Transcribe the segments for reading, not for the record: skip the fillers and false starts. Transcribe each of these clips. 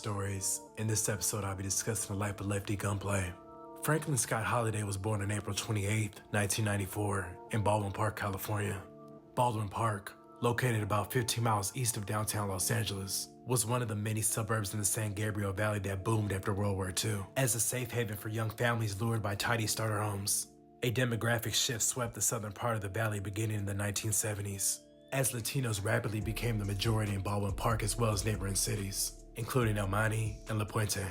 Stories. In this episode, I'll be discussing the life of Lefty Gunplay. Franklin Scott Holiday was born on April 28, 1994, in Baldwin Park, California. Baldwin Park, located about 15 miles east of downtown Los Angeles, was one of the many suburbs in the San Gabriel Valley that boomed after World War II, as a safe haven for young families lured by tidy starter homes. A demographic shift swept the southern part of the valley beginning in the 1970s, as Latinos rapidly became the majority in Baldwin Park as well as neighboring cities, including El Monte and La Puente.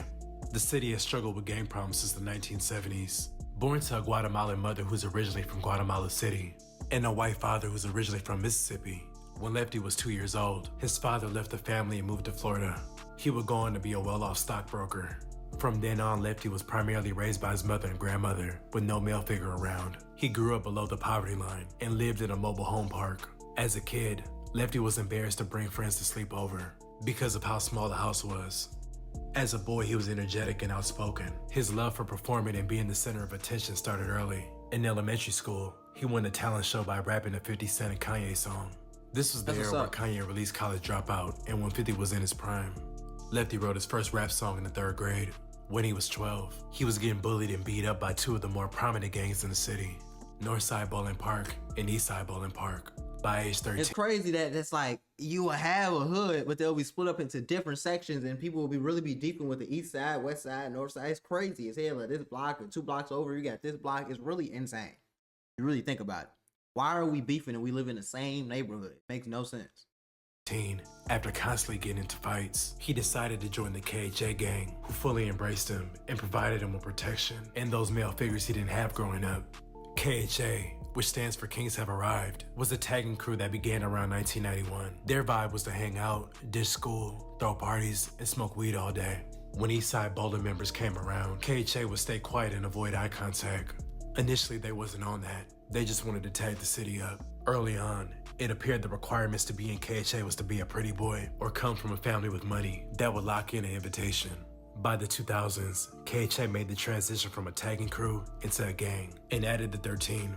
The city has struggled with gang problems since the 1970s. Born to a Guatemalan mother who's originally from Guatemala City, and a white father who's originally from Mississippi, when Lefty was 2 years old, his father left the family and moved to Florida. He would go on to be a well-off stockbroker. From then on, Lefty was primarily raised by his mother and grandmother, with no male figure around. He grew up below the poverty line and lived in a mobile home park. As a kid, Lefty was embarrassed to bring friends to sleep over because of how small the house was. As a boy, he was energetic and outspoken. His love for performing and being the center of attention started early. In elementary school, he won a talent show by rapping a 50 Cent and Kanye song. This was the era where Kanye released College Dropout and when 50 was in his prime. Lefty wrote his first rap song in the 3rd grade. When he was 12, he was getting bullied and beat up by two of the more prominent gangs in the city, Northside Bowling Park and Eastside Bowling Park. By age 13. It's crazy that it's like you will have a hood, but they'll be split up into different sections and people will be really deeping with the east side, west side, north side. It's crazy as hell. Like this block or 2 blocks over, you got this block. It's really insane. You really think about it. Why are we beefing and we live in the same neighborhood? It makes no sense. After constantly getting into fights, he decided to join the KHA gang, who fully embraced him and provided him with protection and those male figures he didn't have growing up. KHA, which stands for Kings Have Arrived, was a tagging crew that began around 1991. Their vibe was to hang out, ditch school, throw parties, and smoke weed all day. When Eastside Bowling members came around, KHA would stay quiet and avoid eye contact. Initially, they wasn't on that. They just wanted to tag the city up. Early on, it appeared the requirements to be in KHA was to be a pretty boy or come from a family with money that would lock in an invitation. By the 2000s, KHA made the transition from a tagging crew into a gang and added the 13.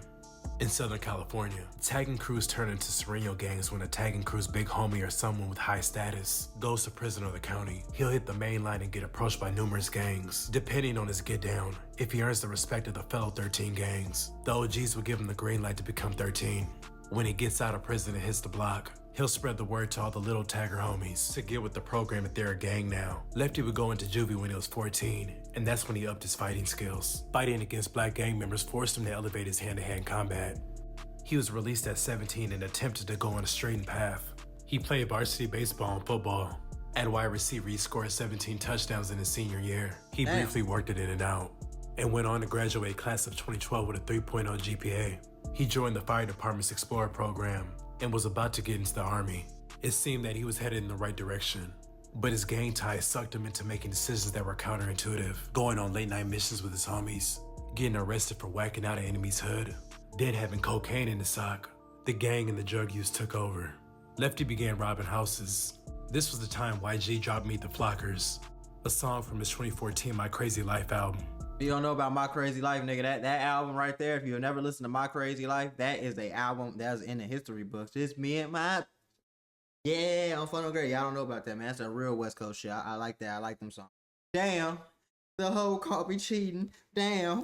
In Southern California, tagging crews turn into Sereno gangs when a tagging crew's big homie or someone with high status goes to prison or the county. He'll hit the main line and get approached by numerous gangs. Depending on his get down, if he earns the respect of the fellow 13 gangs, the OGs will give him the green light to become 13. When he gets out of prison and hits the block, he'll spread the word to all the little tagger homies to get with the program if they're a gang now. Lefty would go into juvie when he was 14, and that's when he upped his fighting skills. Fighting against black gang members forced him to elevate his hand-to-hand combat. He was released at 17 and attempted to go on a straightened path. He played varsity baseball and football. At wide receiver, he scored 17 touchdowns in his senior year. He briefly worked it in and out, and went on to graduate class of 2012 with a 3.0 GPA. He joined the fire department's Explorer program and was about to get into the Army. It seemed that he was headed in the right direction, but his gang ties sucked him into making decisions that were counterintuitive, going on late-night missions with his homies, getting arrested for whacking out an enemy's hood, then having cocaine in his sock. The gang and the drug use took over. Lefty began robbing houses. This was the time YG dropped Meet the Flockers, a song from his 2014 My Crazy Life album. If you don't know about My Crazy Life, nigga, that album right there, if you've never listened to My Crazy Life, that is a album that's in the history books. Just me and my... Yeah, I'm fun and great. Y'all don't know about that, man. That's a real West Coast shit. I like that. I like them songs. Damn. The hoe caught me cheating. Damn.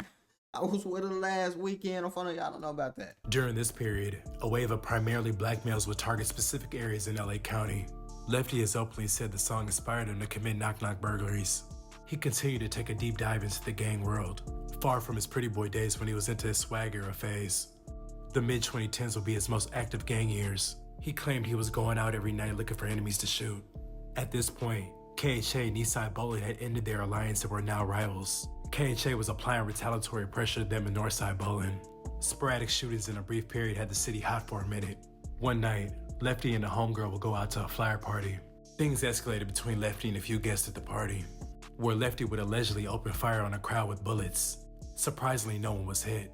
I was with her last weekend. I'm fun of y'all don't know about that. During this period, a wave of primarily black males would target specific areas in LA County. Lefty has openly said the song inspired him to commit knock-knock burglaries. He continued to take a deep dive into the gang world, far from his pretty boy days when he was into his swag era phase. The mid-2010s would be his most active gang years. He claimed he was going out every night looking for enemies to shoot. At this point, KHA and Eastside Bowling had ended their alliance and were now rivals. KHA was applying retaliatory pressure to them in Northside Bowling. Sporadic shootings in a brief period had the city hot for a minute. One night, Lefty and a homegirl would go out to a flyer party. Things escalated between Lefty and a few guests at the party, where Lefty would allegedly open fire on a crowd with bullets. Surprisingly, no one was hit.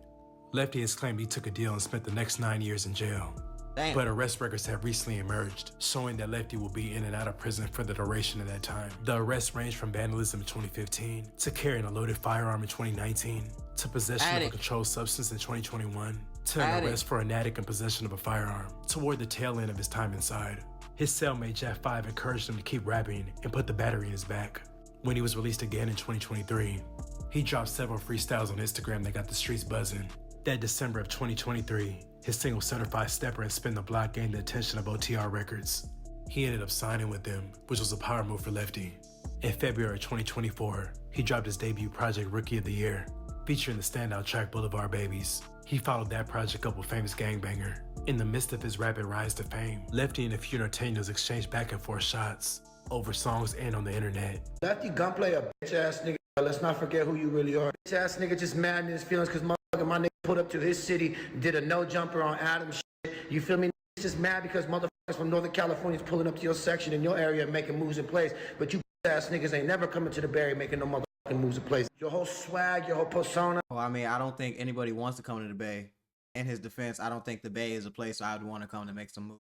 Lefty has claimed he took a deal and spent the next 9 years in jail. Damn. But arrest records have recently emerged, showing that Lefty will be in and out of prison for the duration of that time. The arrests range from vandalism in 2015, to carrying a loaded firearm in 2019, to possession of a controlled substance in 2021, to an arrest for an addict and possession of a firearm, toward the tail end of his time inside. His cellmate Jack 5 encouraged him to keep rapping and put the battery in his back. When he was released again in 2023, he dropped several freestyles on Instagram that got the streets buzzing. That December of 2023, his single Certified Stepper and Spin the Block gained the attention of OTR Records. He ended up signing with them, which was a power move for Lefty. In February 2024, he dropped his debut project Rookie of the Year, featuring the standout track Boulevard Babies. He followed that project up with Famous Gangbanger. In the midst of his rapid rise to fame, Lefty and a few entertainers exchanged back and forth shots over songs and on the internet. Lefty Gunplay a bitch ass nigga. Let's not forget who you really are. Bitch ass nigga just mad in his feelings because my nigga pulled up to his city, did a no jumper on Adam shit. You feel me? He's just mad because motherfuckers from Northern California is pulling up to your section in your area and making moves in place. But you ass niggas ain't never coming to the Bay making no motherfucking moves in place. Your whole swag, your whole persona. Well, I mean, I don't think anybody wants to come to the Bay. In his defense, I don't think the Bay is a place I would want to come to make some moves.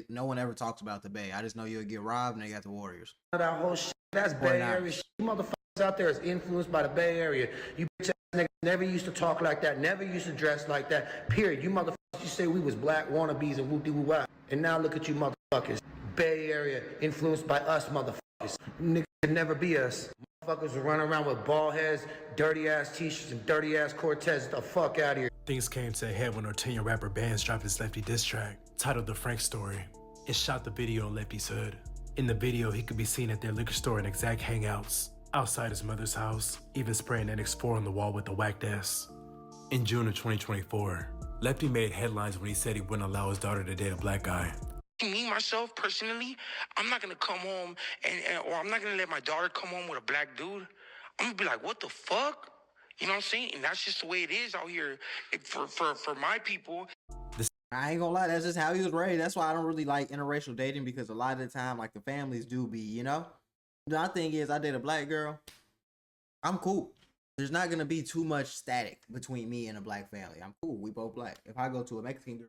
No one ever talks about the Bay. I just know you'll get robbed and they got the Warriors. That whole shit, that's Bay Area shit. You motherfuckers out there is influenced by the Bay Area. You bitch ass niggas never used to talk like that, never used to dress like that, period. You motherfuckers, you say we was black wannabes and whoop-de-woo-wah. And now look at you motherfuckers. Bay Area influenced by us motherfuckers. Niggas could never be us. Motherfuckers will run around with bald heads, dirty ass t-shirts, and dirty ass Cortez. The fuck out of here. Things came to a head when Norteño rapper Bands dropped his Lefty diss track, titled The Frank Story. It shot the video in Lefty's hood. In the video, he could be seen at their liquor store and exact hangouts, outside his mother's house, even spraying NX4 on the wall with the whacked S. In June of 2024, Lefty made headlines when he said he wouldn't allow his daughter to date a black guy. Me, myself, personally, I'm not gonna come home or I'm not gonna let my daughter come home with a black dude. I'm gonna be like, what the fuck? You know what I'm saying? And that's just the way it is out here for my people. I ain't gonna lie, that's just how he was raised. That's why I don't really like interracial dating, because a lot of the time, like, the families do be, you know? My thing is, I date a black girl, I'm cool. There's not gonna be too much static between me and a black family. I'm cool, we both black. If I go to a Mexican girl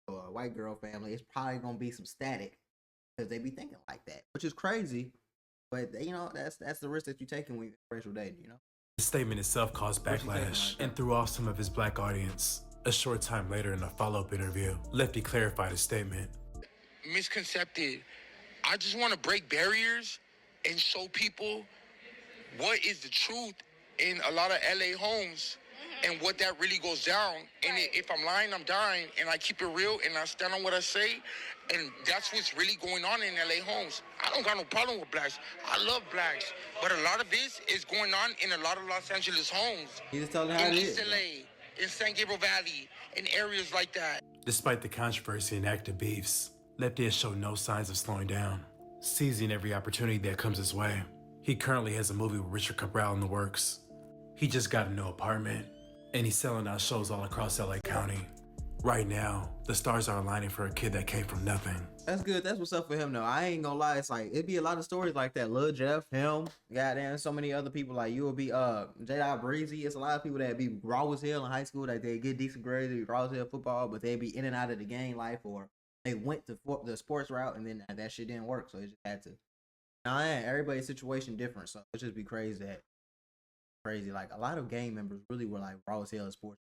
or a white girl family, it's probably gonna be some static because they be thinking like that, which is crazy. But, you know, that's the risk that you're taking when you're interracial dating, you know? The statement itself caused backlash and threw off some of his black audience. A short time later, in a follow-up interview, Lefty clarified his statement. Misconcepted. I just want to break barriers and show people what is the truth in a lot of LA homes and what that really goes down. And if I'm lying, I'm dying, and I keep it real and I stand on what I say. And that's what's really going on in LA homes. I don't got no problem with blacks. I love blacks. But a lot of this is going on in a lot of Los Angeles homes. You just telling how in it East is. LA, in San Gabriel Valley, in areas like that. Despite the controversy and active beefs, Lefty has shown no signs of slowing down, seizing every opportunity that comes his way. He currently has a movie with Richard Cabral in the works. He just got a new apartment, and he's selling out shows all across LA County. Right now, the stars are aligning for a kid that came from nothing. That's good. That's what's up for him, though. I ain't gonna lie. It's like, it'd be a lot of stories like that. Lil Jeff, him, goddamn, so many other people. Like, you will be, J.I. Breezy. It's a lot of people that be raw as hell in high school. Like, they get decent grades, they be raw as hell football, but they be in and out of the gang life, or they went to the sports route, and then that shit didn't work, so they just had to. Nah, everybody's situation different, so it just be crazy that. Crazy. Like, a lot of gang members really were, like, raw as hell in sports.